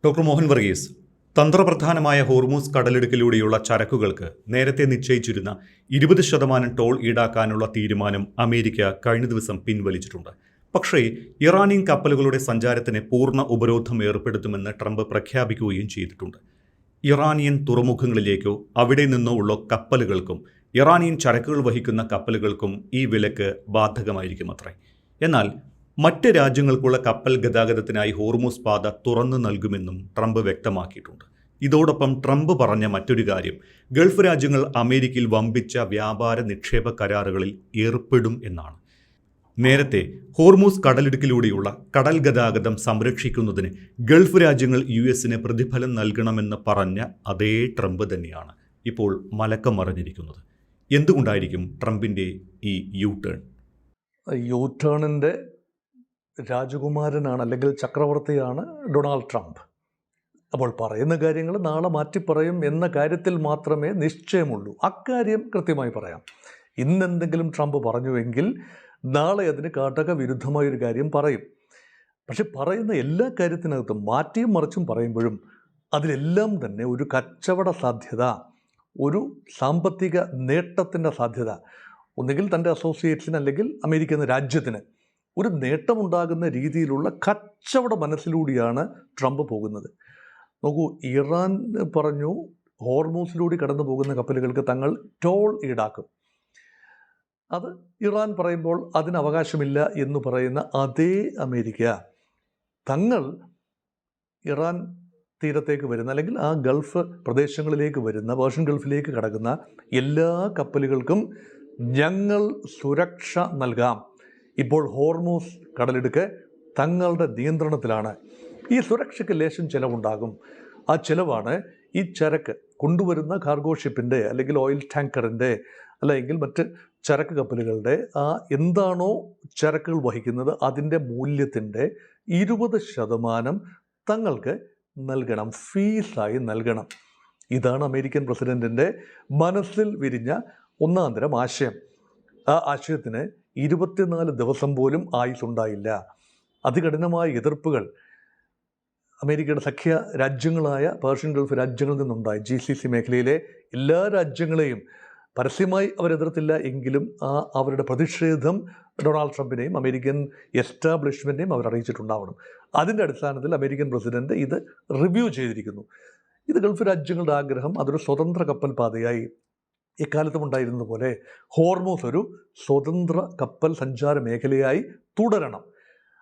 Doctor Mohan Varghese, തന്ത്രപ്രധാനമായ Hormuz കടലിടുക്കിലൂടെയുള്ള ചരക്കുകൾക്ക് നേരത്തെ നിശ്ചയിച്ചിരുന്ന 20% ടോൾ ഈടാക്കാനുള്ള തീരുമാനം അമേരിക്ക കഴിഞ്ഞ ദിവസം പിൻവലിച്ചിട്ടുണ്ട്. പക്ഷേ ഇറാനിയൻ കപ്പലുകളുടെ സഞ്ചാരത്തിന് പൂർണ്ണ ഉപരോധം ഏർപ്പെടുത്തുമെന്ന് ട്രംപ് പ്രഖ്യാപിക്കുകയും ചെയ്തിട്ടുണ്ട്. ഇറാനിയൻ തുറമുഖങ്ങളിലേക്കോ അവിടെ നിന്നോ ഉള്ള കപ്പലുകൾക്കും ഇറാനിയൻ ചരക്കുകൾ വഹിക്കുന്ന കപ്പലുകൾക്കും ഈ വിലക്ക് ബാധകമായിരിക്കുമത്രേ. എന്നാൽ മറ്റ് രാജ്യങ്ങൾക്കുള്ള കപ്പൽ ഗതാഗതത്തിനായി ഹോർമൂസ് പാത തുറന്നു നൽകുമെന്നും ട്രംപ് വ്യക്തമാക്കിയിട്ടുണ്ട്. ഇതോടൊപ്പം ട്രംപ് പറഞ്ഞ മറ്റൊരു കാര്യം, ഗൾഫ് രാജ്യങ്ങൾ അമേരിക്കയിൽ വമ്പിച്ച വ്യാപാര നിക്ഷേപ കരാറുകളിൽ ഏർപ്പെടും എന്നാണ്. നേരത്തെ ഹോർമൂസ് കടലിടുക്കിലൂടെയുള്ള കടൽ ഗതാഗതം സംരക്ഷിക്കുന്നതിന് ഗൾഫ് രാജ്യങ്ങൾ US-ന് പ്രതിഫലം നൽകണമെന്ന് പറഞ്ഞ അതേ ട്രംപ് തന്നെയാണ് ഇപ്പോൾ മലക്കം മറിഞ്ഞിരിക്കുന്നത്. എന്തുകൊണ്ടായിരിക്കും ട്രംപിൻ്റെ ഈ യു ടേണിൻ്റെ രാജകുമാരനാണ്, അല്ലെങ്കിൽ ചക്രവർത്തിയാണ് ഡൊണാൾഡ് ട്രംപ്. അപ്പോൾ പറയുന്ന കാര്യങ്ങൾ നാളെ മാറ്റിപ്പറയും എന്ന കാര്യത്തിൽ മാത്രമേ നിശ്ചയമുള്ളൂ. അക്കാര്യം കൃത്യമായി പറയാം. ഇന്നെന്തെങ്കിലും ട്രംപ് പറഞ്ഞുവെങ്കിൽ നാളെ അതിന് കാട്ടക വിരുദ്ധമായൊരു കാര്യം പറയും. പക്ഷെ പറയുന്ന എല്ലാ കാര്യത്തിനകത്തും മാറ്റിയും മറിച്ചും പറയുമ്പോഴും അതിലെല്ലാം തന്നെ ഒരു കച്ചവട സാധ്യത, ഒരു സാമ്പത്തിക നേട്ടത്തിൻ്റെ സാധ്യത, ഒന്നുകിൽ തൻ്റെ അസോസിയേറ്റ്സിന് അല്ലെങ്കിൽ അമേരിക്ക എന്ന രാജ്യത്തിന് ഒരു നേട്ടമുണ്ടാകുന്ന രീതിയിലുള്ള കച്ചവട മനസ്സിലൂടെയാണ് ട്രംപ് പോകുന്നത്. നോക്കൂ, ഇറാൻ പറഞ്ഞു ഹോർമൂസിലൂടെ കടന്നു പോകുന്ന കപ്പലുകൾക്ക് തങ്ങൾ ടോൾ ഈടാക്കും. അത് ഇറാൻ പറയുമ്പോൾ അതിന് അവകാശമില്ല എന്ന് പറയുന്ന അതേ അമേരിക്ക തങ്ങൾ ഇറാൻ തീരത്തേക്ക് വരുന്ന അല്ലെങ്കിൽ ആ ഗൾഫ് പ്രദേശങ്ങളിലേക്ക് വരുന്ന, പേർഷ്യൻ ഗൾഫിലേക്ക് കടക്കുന്ന എല്ലാ കപ്പലുകൾക്കും ഞങ്ങൾ സുരക്ഷ നൽകാം. ഇപ്പോൾ ഹോർമൂസ് കടലിടുക്ക് തങ്ങളുടെ നിയന്ത്രണത്തിലാണ്. ഈ സുരക്ഷയ്ക്ക് ലേശം ചിലവുണ്ടാകും. ആ ചിലവാണ് ഈ ചരക്ക് കൊണ്ടുവരുന്ന കാർഗോ ഷിപ്പിൻ്റെ അല്ലെങ്കിൽ ഓയിൽ ടാങ്കറിൻ്റെ അല്ലെങ്കിൽ മറ്റ് ചരക്ക് കപ്പലുകളുടെ എന്താണോ ചരക്കുകൾ വഹിക്കുന്നത് അതിൻ്റെ മൂല്യത്തിൻ്റെ 20% തങ്ങൾക്ക് നൽകണം, ഫീസായി നൽകണം. ഇതാണ് അമേരിക്കൻ പ്രസിഡൻറ്റിൻ്റെ മനസ്സിൽ വിരിഞ്ഞ ഒന്നാന്തരം ആശയം. ആ ആശയത്തിന് 24 ദിവസം പോലും ആയുസുണ്ടായില്ല. അതികഠിനമായ എതിർപ്പുകൾ അമേരിക്കയുടെ സഖ്യ രാജ്യങ്ങളായ പേർഷ്യൻ ഗൾഫ് രാജ്യങ്ങളിൽ നിന്നുണ്ടായി. GCC മേഖലയിലെ എല്ലാ രാജ്യങ്ങളെയും പരസ്യമായി അവരെതിർത്തില്ല എങ്കിലും അവരുടെ പ്രതിഷേധം ഡൊണാൾഡ് ട്രംപിനെയും അമേരിക്കൻ എസ്റ്റാബ്ലിഷ്മെൻറ്റിനെയും അവരറിയിച്ചിട്ടുണ്ടാവണം. അതിൻ്റെ അടിസ്ഥാനത്തിൽ അമേരിക്കൻ പ്രസിഡന്റ് ഇത് റിവ്യൂ ചെയ്തിരിക്കുന്നു. ഇത് ഗൾഫ് രാജ്യങ്ങളുടെ ആഗ്രഹം അതൊരു സ്വതന്ത്ര കപ്പൽ പാതയായി എക്കാലത്തും ഉണ്ടായിരുന്നത് പോലെ ഹോർമൂസ് ഒരു സ്വതന്ത്ര കപ്പൽ സഞ്ചാര മേഖലയായി തുടരണം.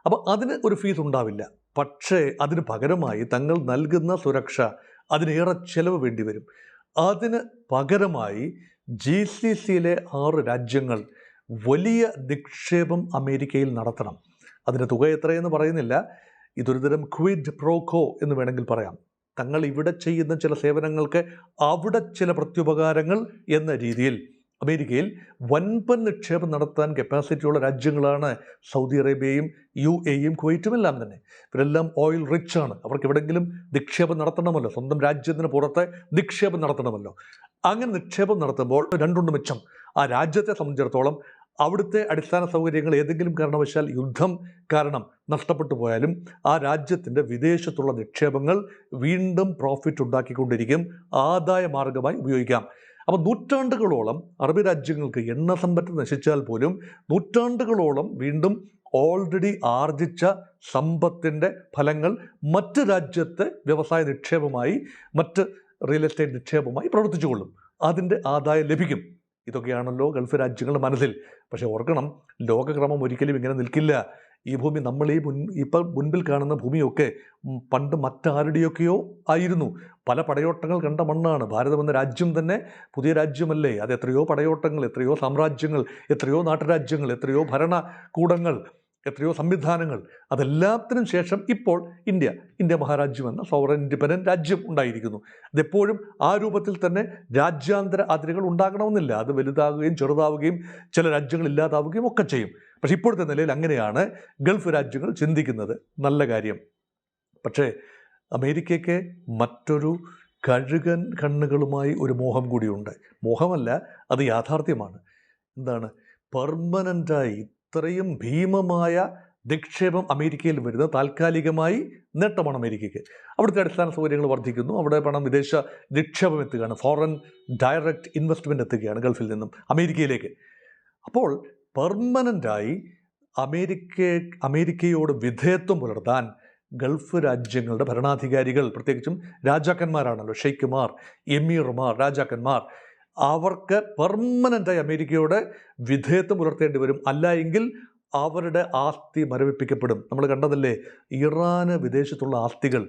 അപ്പോൾ അതിന് ഒരു ഫീസ് ഉണ്ടാവില്ല. പക്ഷേ അതിന് പകരമായി തങ്ങൾ നൽകുന്ന സുരക്ഷ അതിനേറെ ചെലവ് വേണ്ടി വരും. അതിന് പകരമായി GCCയിലെ 6 രാജ്യങ്ങൾ വലിയ നിക്ഷേപം അമേരിക്കയിൽ നടത്തണം. അതിൻ്റെ തുക എത്രയെന്ന് പറയുന്നില്ല. ഇതൊരുതരം ക്വിഡ് പ്രോക്കോ എന്ന് വേണമെങ്കിൽ പറയാം. തങ്ങൾ ഇവിടെ ചെയ്യുന്ന ചില സേവനങ്ങൾക്ക് അവിടെ ചില പ്രത്യുപകാരങ്ങൾ എന്ന രീതിയിൽ അമേരിക്കയിൽ വൻപൻ നിക്ഷേപം നടത്താൻ കപ്പാസിറ്റിയുള്ള രാജ്യങ്ങളാണ് സൗദി അറേബ്യയും UAEയും കുവൈറ്റും എല്ലാം തന്നെ. ഇവരെല്ലാം ഓയിൽ റിച്ച് ആണ്. അവർക്ക് എവിടെയെങ്കിലും നിക്ഷേപം നടത്തണമല്ലോ, സ്വന്തം രാജ്യത്തിന് പുറത്ത് നിക്ഷേപം നടത്തണമല്ലോ. അങ്ങനെ നിക്ഷേപം നടത്തുമ്പോൾ രണ്ടുണ്ട് മെച്ചം. ആ രാജ്യത്തെ സംബന്ധിച്ചിടത്തോളം അവിടുത്തെ അടിസ്ഥാന സൗകര്യങ്ങൾ ഏതെങ്കിലും കാരണവശാൽ യുദ്ധം കാരണം നഷ്ടപ്പെട്ടു പോയാലും ആ രാജ്യത്തിൻ്റെ വിദേശത്തുള്ള നിക്ഷേപങ്ങൾ വീണ്ടും പ്രോഫിറ്റ് ഉണ്ടാക്കിക്കൊണ്ടിരിക്കും, ആദായ മാർഗമായി ഉപയോഗിക്കാം. അപ്പോൾ നൂറ്റാണ്ടുകളോളം അറബ് രാജ്യങ്ങൾക്ക് എണ്ണ സമ്പത്ത് നശിച്ചാൽ പോലും നൂറ്റാണ്ടുകളോളം വീണ്ടും ഓൾറെഡി ആർജിച്ച സമ്പത്തിൻ്റെ ഫലങ്ങൾ മറ്റ് രാജ്യത്തെ വ്യവസായ നിക്ഷേപമായി, മറ്റ് റിയൽ എസ്റ്റേറ്റ് നിക്ഷേപമായി പ്രവർത്തിച്ചുകൊള്ളും. അതിൻ്റെ ആദായം ലഭിക്കും. ഇതൊക്കെയാണല്ലോ ഗൾഫ് രാജ്യങ്ങളുടെ മനസ്സിൽ. പക്ഷേ ഓർക്കണം, ലോകക്രമം ഒരിക്കലും ഇങ്ങനെ നിൽക്കില്ല. ഈ ഭൂമി നമ്മൾ ഇപ്പം മുൻപിൽ കാണുന്ന ഭൂമിയൊക്കെ പണ്ട് മറ്റാരുടെയൊക്കെയോ ആയിരുന്നു. പല പടയോട്ടങ്ങൾ കണ്ട മണ്ണാണ്. ഭാരതം എന്ന രാജ്യം തന്നെ പുതിയ രാജ്യമല്ലേ? അത് എത്രയോ പടയോട്ടങ്ങൾ, എത്രയോ സാമ്രാജ്യങ്ങൾ, എത്രയോ നാട്ടുരാജ്യങ്ങൾ, എത്രയോ ഭരണകൂടങ്ങൾ, എത്രയോ സംവിധാനങ്ങൾ, അതെല്ലാത്തിനും ശേഷം ഇപ്പോൾ ഇന്ത്യ മഹാരാജ്യം എന്ന സോവറൻ ഇൻഡിപെൻഡൻറ്റ് രാജ്യം ഉണ്ടായിരിക്കുന്നു. അതെപ്പോഴും ആ രൂപത്തിൽ തന്നെ രാജ്യാന്തര അതിരുകൾ ഉണ്ടാകണമെന്നില്ല. അത് വലുതാവുകയും ചെറുതാവുകയും ചില രാജ്യങ്ങൾ ഇല്ലാതാവുകയും ഒക്കെ ചെയ്യും. പക്ഷേ ഇപ്പോഴത്തെ നിലയിൽ അങ്ങനെയാണ് ഗൾഫ് രാജ്യങ്ങൾ ചിന്തിക്കുന്നത്. നല്ല കാര്യം. പക്ഷേ അമേരിക്കയ്ക്ക് മറ്റൊരു കഴുകൻ കണ്ണുകളുമായി ഒരു മോഹം കൂടിയുണ്ട്. മോഹമല്ല, അത് യാഥാർത്ഥ്യമാണ്. എന്താണ്? പെർമനൻ്റായി ഇത്രയും ഭീമമായ നിക്ഷേപം അമേരിക്കയിൽ വരുന്നത് താൽക്കാലികമായി നേട്ടമാണ് അമേരിക്കയ്ക്ക്. അവിടുത്തെ അടിസ്ഥാന സൗകര്യങ്ങൾ വർദ്ധിക്കുന്നു, അവിടെ പണം വിദേശ നിക്ഷേപം എത്തുകയാണ്, ഫോറിൻ ഡയറക്റ്റ് ഇൻവെസ്റ്റ്മെൻറ്റ് എത്തുകയാണ് ഗൾഫിൽ നിന്നും അമേരിക്കയിലേക്ക്. അപ്പോൾ പെർമനൻ്റായി അമേരിക്കയോട് വിധേയത്വം പുലർത്താൻ ഗൾഫ് രാജ്യങ്ങളുടെ ഭരണാധികാരികൾ, പ്രത്യേകിച്ചും രാജാക്കന്മാരാണല്ലോ, ഷെയ്ഖുമാർ, എമീർമാർ, രാജാക്കന്മാർ, അവർക്ക് പെർമനൻ്റായി അമേരിക്കയോട് വിധേയത്വം പുലർത്തേണ്ടി വരും. അല്ല എങ്കിൽ അവരുടെ ആസ്തി മരവിപ്പിക്കപ്പെടും. നമ്മൾ കണ്ടതല്ലേ, ഇറാന് വിദേശത്തുള്ള ആസ്തികൾ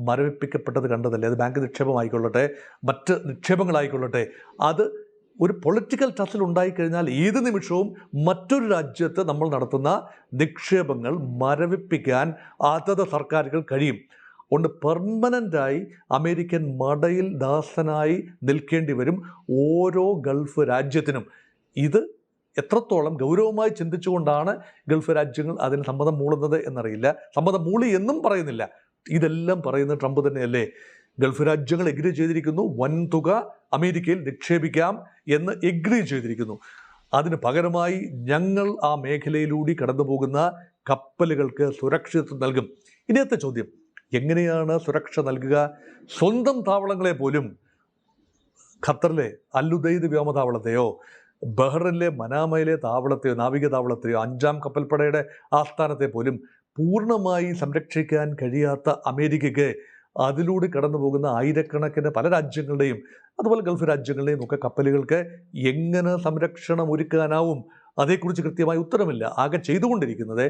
മരവിപ്പിക്കപ്പെട്ടത് കണ്ടതല്ലേ. അത് ബാങ്ക് നിക്ഷേപമായിക്കൊള്ളട്ടെ, മറ്റ് നിക്ഷേപങ്ങളായിക്കൊള്ളട്ടെ, അത് ഒരു പൊളിറ്റിക്കൽ ടച്ചിൽ ഉണ്ടായിക്കഴിഞ്ഞാൽ ഏത് നിമിഷവും മറ്റൊരു രാജ്യത്ത് നമ്മൾ നടത്തുന്ന നിക്ഷേപങ്ങൾ മരവിപ്പിക്കാൻ അതത് സർക്കാരുകൾ കഴിയും. അതുകൊണ്ട് പെർമനൻ്റായി അമേരിക്കൻ മടയിൽ ദാസനായി നിൽക്കേണ്ടി വരും ഓരോ ഗൾഫ് രാജ്യത്തിനും. ഇത് എത്രത്തോളം ഗൗരവമായി ചിന്തിച്ചുകൊണ്ടാണ് ഗൾഫ് രാജ്യങ്ങൾ അതിന് സമ്മതം മൂളുന്നത് എന്നറിയില്ല. സമ്മതം മൂളി എന്നും പറയുന്നില്ല, ഇതെല്ലാം പറയുന്നത് ട്രംപ് തന്നെയല്ലേ. ഗൾഫ് രാജ്യങ്ങൾ എഗ്രി ചെയ്തിരിക്കുന്നു, വൻതുക അമേരിക്കയിൽ നിക്ഷേപിക്കാം എന്ന് എഗ്രി ചെയ്തിരിക്കുന്നു. അതിന് പകരമായി ഞങ്ങൾ ആ മേഖലയിലൂടെ കടന്നു പോകുന്ന കപ്പലുകൾക്ക് സുരക്ഷിതത്വം നൽകും. ഇനിയത്തെ ചോദ്യം, എങ്ങനെയാണ് സുരക്ഷ നൽകുക? സ്വന്തം താവളങ്ങളെ പോലും, ഖത്തറിലെ അൽ-ഉദൈദ് വ്യോമതാവളത്തെയോ ബഹ്റിനിലെ മനാമയിലെ താവളത്തെയോ നാവിക താവളത്തെയോ 5ാം കപ്പൽപ്പടയുടെ ആസ്ഥാനത്തെ പോലും പൂർണ്ണമായി സംരക്ഷിക്കാൻ കഴിയാത്ത അമേരിക്കയ്ക്ക് അതിലൂടെ കടന്നു പോകുന്ന ആയിരക്കണക്കിന് പല രാജ്യങ്ങളുടെയും അതുപോലെ ഗൾഫ് രാജ്യങ്ങളുടെയും ഒക്കെ കപ്പലുകൾക്ക് എങ്ങനെ സംരക്ഷണം ഒരുക്കാനാവും? അതേക്കുറിച്ച് കൃത്യമായ ഉത്തരമില്ല. ആകെ ചെയ്തുകൊണ്ടിരിക്കുന്നത്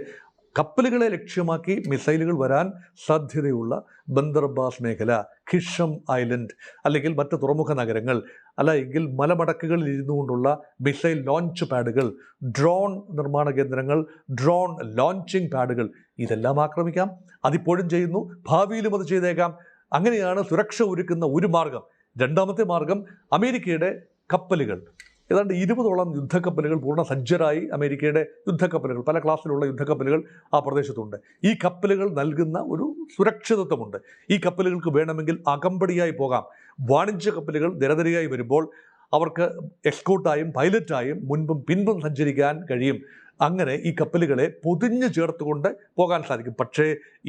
കപ്പലുകളെ ലക്ഷ്യമാക്കി മിസൈലുകൾ വരാൻ സാധ്യതയുള്ള ബന്ദർ അബ്ബാസ് മേഖല, ഖിഷം ഐലൻഡ്, അല്ലെങ്കിൽ മറ്റ് തുറമുഖ നഗരങ്ങൾ, അല്ലെങ്കിൽ മലമടക്കുകളിൽ ഇരുന്നുകൊണ്ടുള്ള മിസൈൽ ലോഞ്ച് പാഡുകൾ, ഡ്രോൺ നിർമ്മാണ കേന്ദ്രങ്ങൾ, ഡ്രോൺ ലോഞ്ചിങ് പാഡുകൾ, ഇതെല്ലാം ആക്രമിക്കാം. അതിപ്പോഴും ചെയ്യുന്നു, ഭാവിയിലും അത് ചെയ്തേക്കാം. അങ്ങനെയാണ് സുരക്ഷ ഒരുക്കുന്ന ഒരു മാർഗം. രണ്ടാമത്തെ മാർഗം, അമേരിക്കയുടെ കപ്പലുകൾ, ഏതാണ്ട് 20ഓളം യുദ്ധക്കപ്പലുകൾ പൂർണ്ണ സജ്ജരായി, അമേരിക്കയുടെ യുദ്ധക്കപ്പലുകൾ, പല ക്ലാസ്സിലുള്ള യുദ്ധക്കപ്പലുകൾ ആ പ്രദേശത്തുണ്ട്. ഈ കപ്പലുകൾ നൽകുന്ന ഒരു സുരക്ഷിതത്വമുണ്ട്. ഈ കപ്പലുകൾക്ക് വേണമെങ്കിൽ അകമ്പടിയായി പോകാം. വാണിജ്യ കപ്പലുകൾ നിരനിരയായി വരുമ്പോൾ അവർക്ക് എസ്കോട്ടായും പൈലറ്റായും മുൻപും പിൻപും സഞ്ചരിക്കാൻ കഴിയും. അങ്ങനെ ഈ കപ്പലുകളെ പൊതിഞ്ഞു ചേർത്തുകൊണ്ട് പോകാൻ സാധിക്കും. പക്ഷേ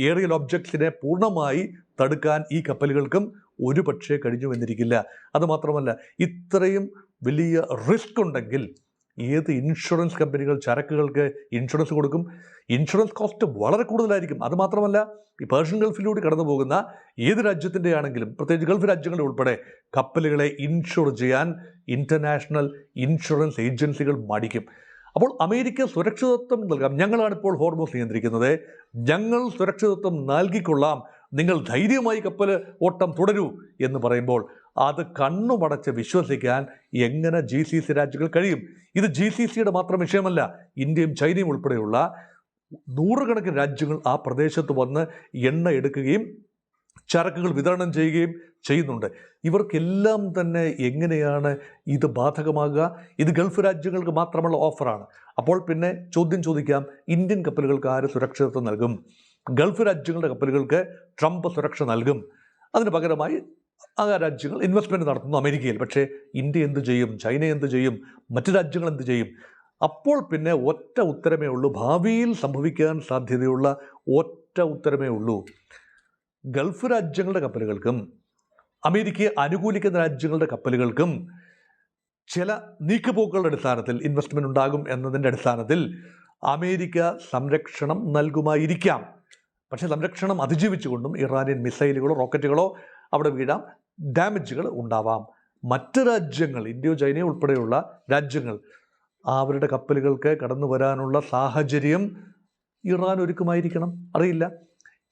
ഏറിയൽ ഒബ്ജക്ട്സിനെ പൂർണ്ണമായി തടുക്കാൻ ഈ കപ്പലുകൾക്കും ഒരു പക്ഷേ കഴിഞ്ഞു വന്നിരിക്കില്ല. അതുമാത്രമല്ല, ഇത്രയും വലിയ റിസ്ക് ഉണ്ടെങ്കിൽ ഏത് ഇൻഷുറൻസ് കമ്പനികൾ ചരക്കുകൾക്ക് ഇൻഷുറൻസ് കൊടുക്കും? ഇൻഷുറൻസ് കോസ്റ്റ് വളരെ കൂടുതലായിരിക്കും. അതുമാത്രമല്ല, ഈ പേർഷ്യൻ ഗൾഫിലൂടെ കടന്നു പോകുന്ന ഏത് രാജ്യത്തിൻ്റെ ആണെങ്കിലും, പ്രത്യേകിച്ച് ഗൾഫ് രാജ്യങ്ങളുടെ ഉൾപ്പെടെ, കപ്പലുകളെ ഇൻഷുർ ചെയ്യാൻ ഇൻ്റർനാഷണൽ ഇൻഷുറൻസ് ഏജൻസികൾ മടിക്കും. അപ്പോൾ അമേരിക്ക സുരക്ഷിതത്വം നൽകാം. ഞങ്ങളാണിപ്പോൾ ഹോർമൂസ് നിയന്ത്രിക്കുന്നത്, ഞങ്ങൾ സുരക്ഷിതത്വം നൽകിക്കൊള്ളാം, നിങ്ങൾ ധൈര്യമായി കപ്പൽ ഓട്ടം തുടരൂ എന്ന് പറയുമ്പോൾ അത് കണ്ണുമടച്ച് വിശ്വസിക്കാൻ എങ്ങനെ GCC രാജ്യങ്ങൾ കഴിയും? ഇത് GCCയുടെ മാത്രം വിഷയമല്ല. ഇന്ത്യയും ചൈനയും ഉൾപ്പെടെയുള്ള നൂറുകണക്കിന് രാജ്യങ്ങൾ ആ പ്രദേശത്ത് വന്ന് എണ്ണ എടുക്കുകയും ചരക്കുകൾ വിതരണം ചെയ്യുകയും ചെയ്യുന്നുണ്ട്. ഇവർക്കെല്ലാം തന്നെ എങ്ങനെയാണ് ഇത് ബാധകമാകുക? ഇത് ഗൾഫ് രാജ്യങ്ങൾക്ക് മാത്രമുള്ള ഓഫറാണ്. അപ്പോൾ പിന്നെ ചോദ്യം ചോദിക്കാം, ഇന്ത്യൻ കപ്പലുകൾക്ക് ആര് സുരക്ഷിതത്വം നൽകും? ഗൾഫ് രാജ്യങ്ങളുടെ കപ്പലുകൾക്ക് ട്രംപ് സുരക്ഷ നൽകും. അതിന് പകരമായി ആ രാജ്യങ്ങൾ ഇൻവെസ്റ്റ്മെൻറ്റ് നടത്തുന്നു അമേരിക്കയിൽ. പക്ഷേ ഇന്ത്യ എന്ത് ചെയ്യും? ചൈന എന്ത് ചെയ്യും? മറ്റു രാജ്യങ്ങൾ എന്ത് ചെയ്യും? അപ്പോൾ പിന്നെ ഒറ്റ ഉത്തരമേ ഉള്ളൂ, ഭാവിയിൽ സംഭവിക്കാൻ സാധ്യതയുള്ള ഒറ്റ ഉത്തരമേ ഉള്ളൂ. ഗൾഫ് രാജ്യങ്ങളുടെ കപ്പലുകൾക്കും അമേരിക്കയെ അനുകൂലിക്കുന്ന രാജ്യങ്ങളുടെ കപ്പലുകൾക്കും ചില നീക്കുപോക്കുകളുടെ അടിസ്ഥാനത്തിൽ ഇൻവെസ്റ്റ്മെൻറ്റ് ഉണ്ടാകും എന്നതിൻ്റെ അടിസ്ഥാനത്തിൽ അമേരിക്ക സംരക്ഷണം നൽകുമായിരിക്കാം. പക്ഷേ സംരക്ഷണം അതിജീവിച്ചുകൊണ്ടും ഇറാനിയൻ മിസൈലുകളോ റോക്കറ്റുകളോ അവിടെ വീഴാം, ഡാമേജുകൾ ഉണ്ടാവാം. മറ്റ് രാജ്യങ്ങൾ, ഇന്ത്യയോ ചൈനയോ ഉൾപ്പെടെയുള്ള രാജ്യങ്ങൾ, അവരുടെ കപ്പലുകൾക്ക് കടന്നു വരാനുള്ള സാഹചര്യം ഇറാൻ ഒരുക്കുമായിരിക്കണം. അറിയില്ല.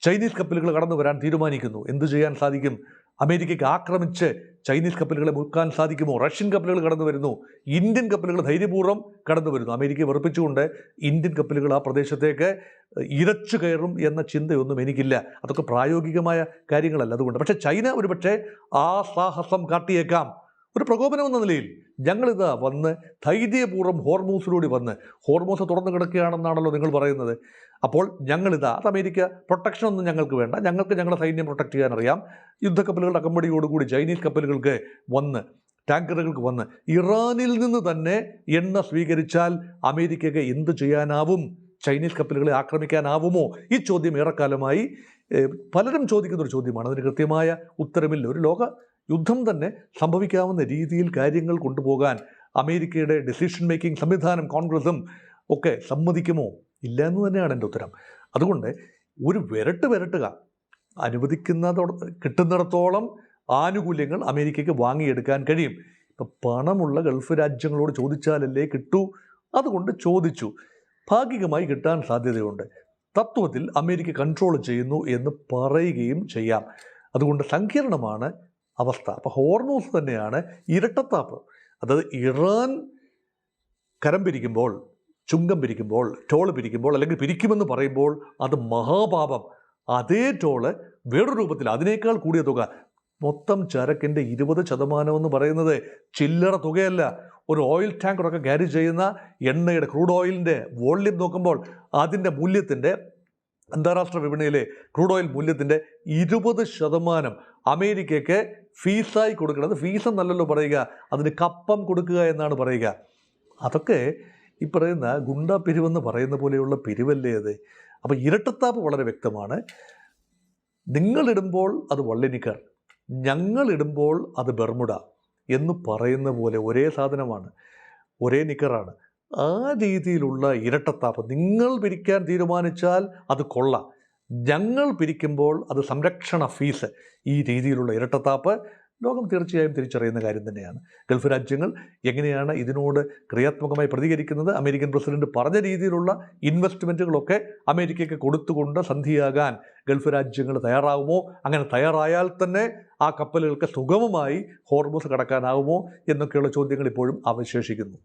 ചൈനീസ് കപ്പലുകൾ കടന്നു വരാൻ തീരുമാനിക്കുന്നു. എന്തു ചെയ്യാൻ സാധിക്കും? അമേരിക്കയ്ക്ക് ആക്രമിച്ച് ചൈനീസ് കപ്പലുകളെ മുക്കാൻ സാധിക്കുമോ? റഷ്യൻ കപ്പലുകൾ കടന്നു വരുന്നു, ഇന്ത്യൻ കപ്പലുകൾ ധൈര്യപൂർവ്വം കടന്നു വരുന്നു. അമേരിക്കയെ വെറുപ്പിച്ചുകൊണ്ട് ഇന്ത്യൻ കപ്പലുകൾ ആ പ്രദേശത്തേക്ക് ഇരച്ചു കയറും എന്ന ചിന്തയൊന്നും എനിക്കില്ല. അതൊക്കെ പ്രായോഗികമായ കാര്യങ്ങളല്ല. അതുകൊണ്ട് പക്ഷേ ചൈന ഒരുപക്ഷെ ആ സാഹസം കാട്ടിയേക്കാം. ഒരു പ്രകോപനം എന്ന നിലയിൽ ഞങ്ങളിതാ വന്ന് ധൈര്യപൂർവ്വം ഹോർമൂസിലൂടെ വന്ന്, ഹോർമൂസ് തുറന്നു കിടക്കുകയാണെന്നാണല്ലോ നിങ്ങൾ പറയുന്നത്. അപ്പോൾ ഞങ്ങളിതാ, അത് അമേരിക്ക പ്രൊട്ടക്ഷനൊന്നും ഞങ്ങൾക്ക് വേണ്ട, ഞങ്ങൾക്ക് ഞങ്ങളുടെ സൈന്യം പ്രൊട്ടക്ട് ചെയ്യാൻ അറിയാം. യുദ്ധക്കപ്പലുകളുടെ അകമ്പടിയോടുകൂടി ചൈനീസ് കപ്പലുകൾക്ക് വന്ന്, ടാങ്കറുകൾക്ക് വന്ന് ഇറാനിൽ നിന്ന് തന്നെ എണ്ണ സ്വീകരിച്ചാൽ അമേരിക്കയ്ക്ക് എന്ത് ചെയ്യാനാവും? ചൈനീസ് കപ്പലുകളെ ആക്രമിക്കാനാവുമോ? ഈ ചോദ്യം ഏറെക്കാലമായി പലരും ചോദിക്കുന്നൊരു ചോദ്യമാണ്. അതിന് കൃത്യമായ ഉത്തരമില്ല. ഒരു ലോക യുദ്ധം തന്നെ സംഭവിക്കാവുന്ന രീതിയിൽ കാര്യങ്ങൾ കൊണ്ടുപോകാൻ അമേരിക്കയുടെ ഡിസിഷൻ മേക്കിംഗ് സംവിധാനം, കോൺഗ്രസും ഒക്കെ സമ്മതിക്കുമോ? ഇല്ല എന്ന് തന്നെയാണ് എൻ്റെ ഉത്തരം. അതുകൊണ്ട് ഒരു വിരട്ടുക, കിട്ടുന്നിടത്തോളം ആനുകൂല്യങ്ങൾ അമേരിക്കയ്ക്ക് വാങ്ങിയെടുക്കാൻ കഴിയും. ഇപ്പം പണമുള്ള ഗൾഫ് രാജ്യങ്ങളോട് ചോദിച്ചാലല്ലേ കിട്ടൂ. അതുകൊണ്ട് ചോദിച്ചു. ഭാഗികമായി കിട്ടാൻ സാധ്യതയുണ്ട്. തത്വത്തിൽ അമേരിക്ക കൺട്രോൾ ചെയ്യുന്നു എന്ന് പറയുകയും ചെയ്യാം. അതുകൊണ്ട് സങ്കീർണമാണ് അവസ്ഥ. അപ്പോൾ ഹോർമൂസ് തന്നെയാണ് ഇരട്ടത്താപ്പ്. അതായത് ഇറാൻ കരം പിരിക്കുമ്പോൾ, ചുങ്കം പിരിക്കുമ്പോൾ, ടോള് പിരിക്കുമ്പോൾ, അല്ലെങ്കിൽ പിരിക്കുമെന്ന് പറയുമ്പോൾ അത് മഹാപാപം. അതേ ടോള് വേറൊരു രൂപത്തിൽ അതിനേക്കാൾ കൂടിയ തുക, മൊത്തം ചരക്കിൻ്റെ 20% എന്ന് പറയുന്നത് ചില്ലറ തുകയല്ല. ഒരു ഓയിൽ ടാങ്കറൊക്കെ ക്യാരി ചെയ്യുന്ന എണ്ണയുടെ, ക്രൂഡ് ഓയിലിൻ്റെ വോള്യം നോക്കുമ്പോൾ അതിൻ്റെ മൂല്യത്തിൻ്റെ, അന്താരാഷ്ട്ര വിപണിയിലെ ക്രൂഡ് ഓയിൽ മൂല്യത്തിൻ്റെ 20% അമേരിക്കയ്ക്ക് ഫീസായി കൊടുക്കുന്നത്. ഫീസ് എന്നല്ലല്ലോ പറയുക, അതിന് കപ്പം കൊടുക്കുക എന്നാണ് പറയുക. അതൊക്കെ ഈ പറയുന്ന ഗുണ്ടാ പിരിവെന്ന് പറയുന്ന പോലെയുള്ള പിരിവല്ലേ അത്? അപ്പോൾ ഇരട്ടത്താപ്പ് വളരെ വ്യക്തമാണ്. നിങ്ങളിടുമ്പോൾ അത് വള്ളിനിക്കർ, ഞങ്ങളിടുമ്പോൾ അത് ബെർമുഡ എന്ന് പറയുന്ന പോലെ ഒരേ സാധനമാണ്, ഒരേ നിക്കറാണ്. ആ രീതിയിലുള്ള ഇരട്ടത്താപ്പ്. നിങ്ങൾ പിരിക്കാൻ തീരുമാനിച്ചാൽ അത് കൊള്ള, ഞങ്ങൾ പിരിക്കുമ്പോൾ അത് സംരക്ഷണ ഫീസ്. ഈ രീതിയിലുള്ള ഇരട്ടത്താപ്പ് ലോകം തീർച്ചയായും തിരിച്ചറിയുന്ന കാര്യം തന്നെയാണ്. ഗൾഫ് രാജ്യങ്ങൾ എങ്ങനെയാണ് ഇതിനോട് ക്രിയാത്മകമായി പ്രതികരിക്കുന്നത്? അമേരിക്കൻ പ്രസിഡന്റ് പറഞ്ഞ രീതിയിലുള്ള ഇൻവെസ്റ്റ്മെൻറ്റുകളൊക്കെ അമേരിക്കയ്ക്ക് കൊടുത്തുകൊണ്ട് സന്ധിയാകാൻ ഗൾഫ് രാജ്യങ്ങൾ തയ്യാറാകുമോ? അങ്ങനെ തയ്യാറായാൽ തന്നെ ആ കപ്പലുകൾക്ക് സുഗമമായി ഹോർമൂസ് കടക്കാനാവുമോ എന്നൊക്കെയുള്ള ചോദ്യങ്ങൾ ഇപ്പോഴും അവശേഷിക്കുന്നു.